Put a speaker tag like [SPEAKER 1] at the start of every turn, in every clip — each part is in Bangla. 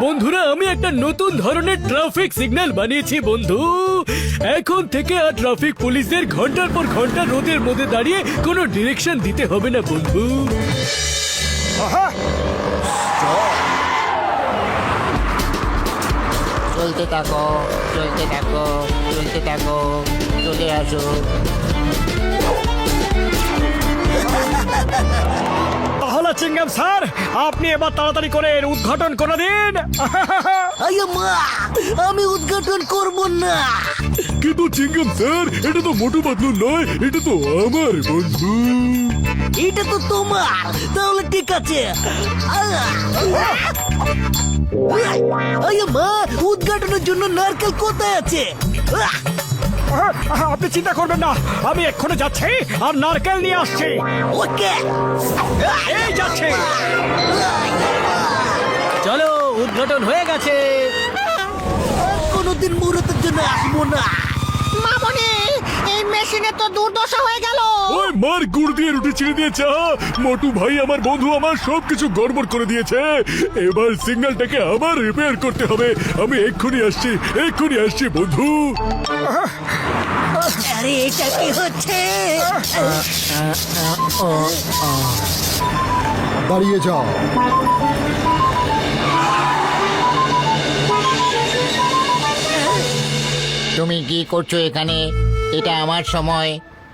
[SPEAKER 1] বন্ধুরা আমি একটা নতুন ধরনের ট্রাফিক সিগন্যাল বানিয়েছি বন্ধু। এখন থেকে আর ট্রাফিক পুলিশদের ঘন্টার পর ঘন্টা রোদের মধ্যে দাঁড়িয়ে কোনো ডিরেকশন দিতে হবে না বন্ধু।
[SPEAKER 2] চলতে থাকো, চলতে থাকো, চলতে থাকো, চলে আসো।
[SPEAKER 1] তাহলে চিংগাম স্যার আপনি এবার তাড়াতাড়ি করে এর উদ্ঘাটন করে দিন।
[SPEAKER 3] আমি উদ্ঘাটন করব না।
[SPEAKER 1] কিন্তু চিংগাম স্যার এটা তো মোটু পাতলু নয়, এটা তো আমার বন্ধু।
[SPEAKER 3] এটা তো তোমার, তাহলে ঠিক আছে। মা, উদ্ঘাটনের জন্য নারকেল কোথায় আছে?
[SPEAKER 1] আপনি চিন্তা করবেন না, আমি এক্ষুনি যাচ্ছি আর নারকেল নিয়ে আসছি।
[SPEAKER 3] ওকে,
[SPEAKER 1] এই যাচ্ছে। চলো উদ্ঘাটন হয়ে গেছে।
[SPEAKER 3] কোনোদিন মুহূর্তের জন্য আসবো না।
[SPEAKER 2] মামনি, এই মেশিনে তো দুর্দশা হয়ে গেল।
[SPEAKER 1] ওই মার গুড় দিয়ে রুটি ছিঁড়ে দিয়েছে। মোটু ভাই আমার বন্ধু আমার সবকিছু গড়বড় করে দিয়েছে। এবার সিগন্যালটাকে আবার রিপেয়ার করতে হবে। আমি এক্ষুনি আসছি বন্ধু।
[SPEAKER 3] আরে এটা কি হচ্ছে?
[SPEAKER 4] দাঁড়িয়ে যাও।
[SPEAKER 2] তুমি কি করছো এখানে? এটা আমার সময়,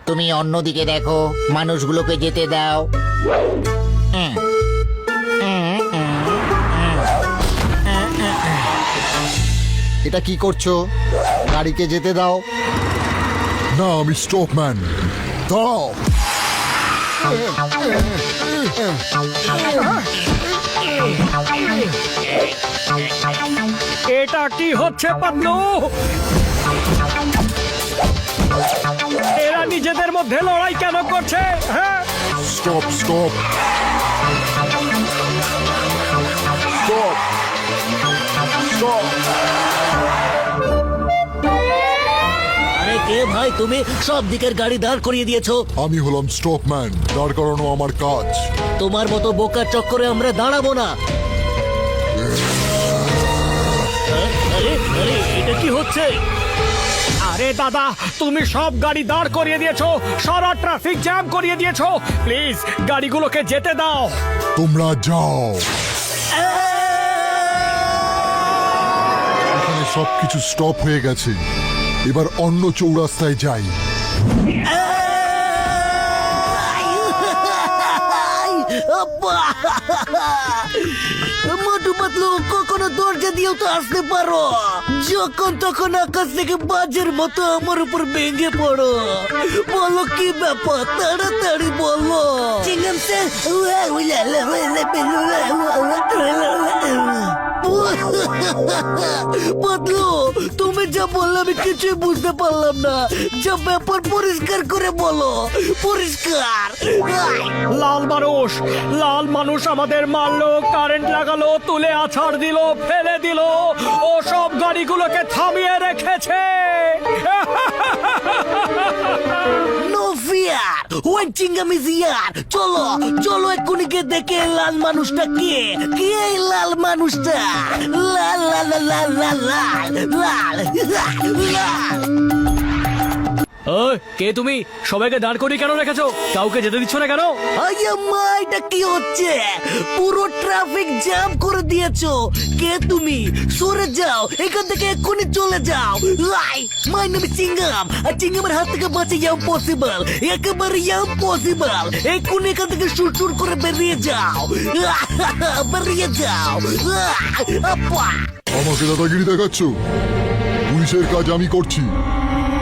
[SPEAKER 2] তুমি অন্যদিকে দেখো, মানুষগুলোকে যেতে দাও।
[SPEAKER 4] এটা কি করছো? গাড়িকে যেতে দাও। না, আমি স্টপম্যান। দাঁড়াও।
[SPEAKER 1] এটা কি হচ্ছে পাতলু? এরা নিজেদের মধ্যে লড়াই কেন করছে? হ্যাঁ,
[SPEAKER 4] স্টপ স্টপ স্টপ স্টপ।
[SPEAKER 3] আরে কে ভাই তুমি? সব দিকের গাড়ি দাঁড় করিয়ে দিয়েছো।
[SPEAKER 4] আমি হলাম স্টপম্যান। দাঁড় করানো আমার কাজ।
[SPEAKER 3] তোমার মতো বোকার চক্করে আমরা দাঁড়াবো না। আরে আরে এটা কি হচ্ছে?
[SPEAKER 1] আরে দাদা তুমি সব গাড়ি দাঁড় করিয়ে দিয়েছো, সারা ট্রাফিক জ্যাম করিয়ে দিয়েছো। প্লিজ গাড়িগুলোকে যেতে দাও।
[SPEAKER 4] তোমরা যাও। এখানে সবকিছু স্টপ হয়ে গেছে। এবার অন্য চৌরাস্তায় যাই।
[SPEAKER 3] মোটু পাতলু, কখনো দরজা দিয়েও তো আসতে পারো। যখন তখন আকাশ থেকে বাজের মতো আমার উপর ভেঙে পড়ো। বলো কি ব্যাপার, তাড়াতাড়ি বলো। চিংগাম স্যার, পাতলু তুমি যা বললে আমি কিছুই বুঝতে পারলাম না। যা ব্যাপার পরিষ্কার করে বলো, পরিষ্কার।
[SPEAKER 1] লাল মানুষ আমাদের মারলো, কারেন্ট লাগালো, তুলে আছাড় দিল, ফেলে দিল। ও সব গাড়িগুলোকে থামিয়ে রেখেছে।
[SPEAKER 3] No fear when Chingum is here. চলো চলো এক্ষুনি গিয়ে দেখে লাল মানুষটা কে। কে এই লাল মানুষটা? লাল লাল লাল লাল লাল লাল লাল।
[SPEAKER 1] কে তুমি? সবাইকে দাঁড় করিয়ে কেন রেখেছো? কাউকে যেতে দিচ্ছ না কেন?
[SPEAKER 3] আইয়া মা, এটা কি হচ্ছে? পুরো ট্রাফিক জ্যাম করে দিয়েছো। কে তুমি? সরে যাও এখান থেকে, এক্ষুনি চলে যাও। লাই মাই নেম ইজ চিংগাম, আর চিংগামের হাত থেকে বাঁচা ইম্পসিবল, একেবারে ইম্পসিবল। এক্ষুনি এখান থেকে সুর করে বেরিয়ে যাও। বেরিয়ে যাও। আপা
[SPEAKER 4] আমাকে দাদাগিরি দেখাচ্ছ? পুলিশের কাজ আমি করছি।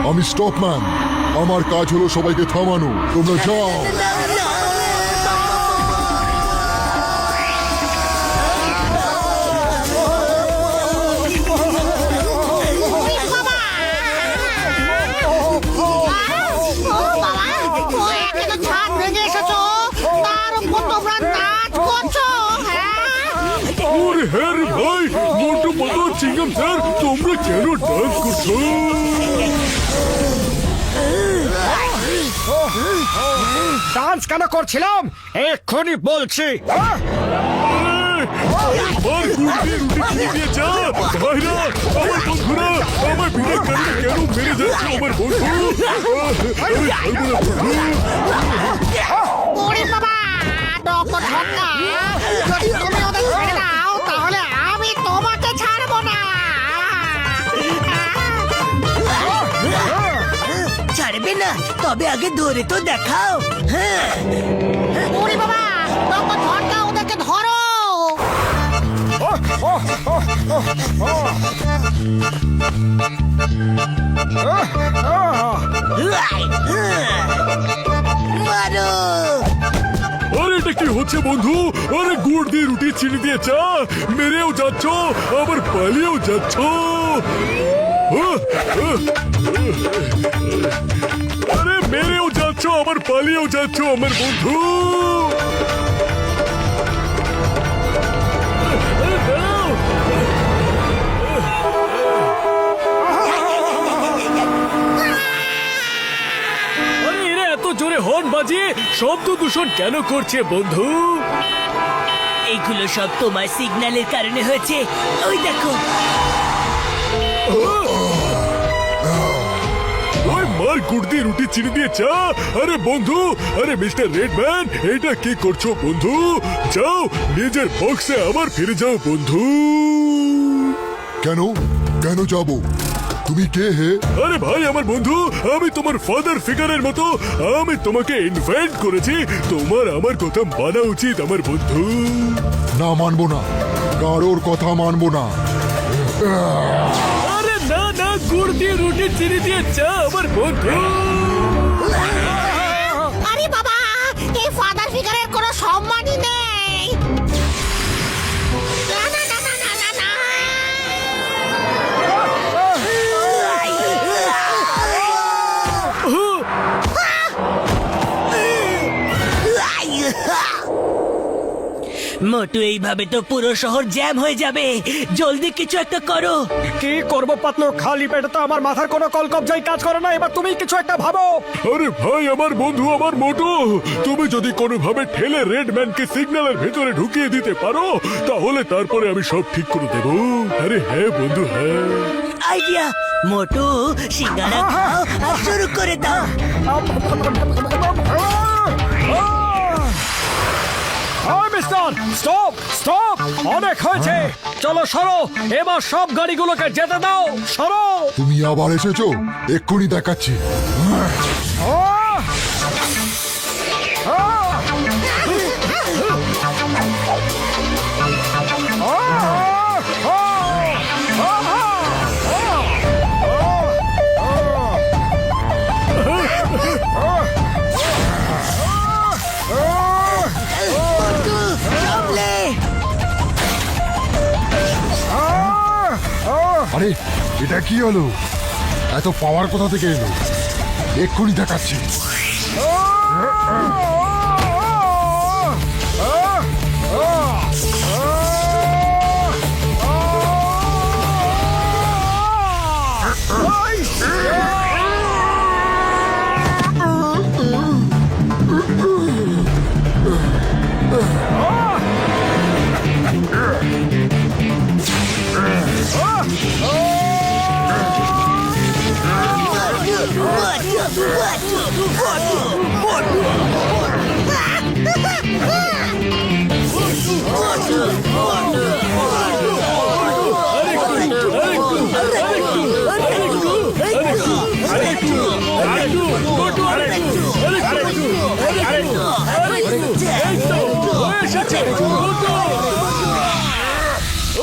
[SPEAKER 4] আমি স্টপম্যান। আমার কাজ হলো সবাইকে থামানো। তোমরা যাও।
[SPEAKER 1] হ্যাঁ রে ভাই, মোটু পাতলু চিংগাম স্যার তোমরা কেন ডান্স করছো? ডান্স কেন করছিলাম এক্ষুনি বলছি। গুড় দিয়ে রুটি চিনি দিয়ে চা। ভাইরা, আমার বন্ধুরা, আমার বিনা কারণে কেন মেরে যাচ্ছে আমার বন্ধু? আমি ছাড়বো না বন্ধু।
[SPEAKER 5] ওরে বাবা ডক্টর ঝটকা যদি তুমি ওদের ছেড়ে দাও তাহলে আমি তোমাকে ছাড়বো না
[SPEAKER 3] ছাড়বে না? তবে আগে ধরে তো দেখাও। হ্যাঁ,
[SPEAKER 5] ওরে বাবা ডক্টর ঝটকা ওদেরকে ধরো
[SPEAKER 3] মারো।
[SPEAKER 1] আরে এটা কি হচ্ছে বন্ধু? আরে গুড় দিয়ে রুটি চিনি দিয়ে চা, মেরেও যাচ্ছ আবার পালিয়েও যাচ্ছ। আরে মেরেও যাচ্ছ আবার পালিয়েও যাচ্ছ আমার বন্ধু। আরে দাঁড়াও। আরে এরা এত জোরে হর্ন বাজিয়ে শব্দ দূষণ কেন করছে বন্ধু?
[SPEAKER 3] এইগুলো সব তোমার সিগন্যালের কারণে হয়েছে। ওই দেখো।
[SPEAKER 1] ওই মার গুড় দিয়ে রুটি চিনি দিয়ে চা। আরে বন্ধু, আরে মিস্টার রেডম্যান, এটা কি করছো বন্ধু? যাও নিজের বক্সে আবার ফিরে যাও বন্ধু।
[SPEAKER 4] কেন কেন যাব? তুমি কে হে?
[SPEAKER 1] আরে ভাই আমার বন্ধু, আমি তোমার ফাদার ফিগারের মতো। আমি তোমাকে ইনভাইট করেছি, তোমার আমার কথা মানা উচিত আমার বন্ধু।
[SPEAKER 4] না, মানবো না, কারোর কথা মানবো না।
[SPEAKER 1] আরে না না, গুড় দিয়ে রুটি চিনি দিয়ে চা আমার বন্ধু।
[SPEAKER 5] আরে বাবা এই ফাদার ফিগারের কোনো সম্মানই নেই না না না না না না না
[SPEAKER 3] মোটু, এইভাবে তো পুরো শহর জ্যাম হয়ে যাবে। জলদি কিছু একটা করো।
[SPEAKER 6] কি করবো পাতলু? খালি পেটে তো আমার মাথার কোনো কলকবজাই কাজ করে না। এবার তুমি কিছু একটা ভাবো।
[SPEAKER 1] আরে ভাই আমার বন্ধু, আমার মোটু, তুমি যদি কোনোভাবে ঠেলে রেডম্যানকে সিগন্যালের ভেতরে ঢুকিয়ে দিতে পারো তাহলে তারপরে আমি সব ঠিক করে দেবো। আরে হ্যাঁ বন্ধু, হ্যাঁ।
[SPEAKER 3] আইডিয়া। মোটু, সিঙ্গারা খাও আর শুরু করে দাও।
[SPEAKER 6] মিস্টার, স্টপ স্টপ, অনেক হয়েছে। চলো সরো, এবার সব গাড়িগুলোকে যেতে দাও। সরো।
[SPEAKER 4] তুমি আবার এসেছো? এক্ষুনি দেখাচ্ছি। আরে এটা কি হলো? এত পাওয়ার কোথা থেকে এলো? এক্ষুনি দেখাচ্ছি।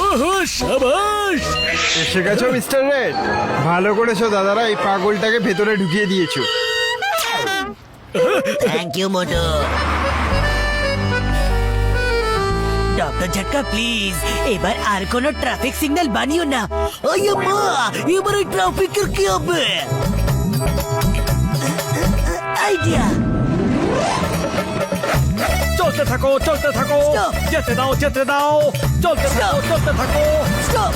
[SPEAKER 1] ওহো সাবাস।
[SPEAKER 7] এসে গেছো মিস্টার রেড? ভালো করেছো দাদারা, এই পাগলটাকে ভেতরে ঢুকিয়ে দিয়েছো।
[SPEAKER 3] Thank you Motu. Doctor Jhatka please, এবার আর কোনো ট্রাফিক সিগন্যাল বানিও না। ওই মা, এবার এই ট্রাফিকের কি হবে? আইডিয়া।
[SPEAKER 6] চলতে থাকো, চলতে থাকো।
[SPEAKER 3] Stop.
[SPEAKER 6] যেতে দাও, যেতে দাও। চলতে থাকো,
[SPEAKER 3] Stop.
[SPEAKER 6] চলতে থাকো।
[SPEAKER 3] স্টপ।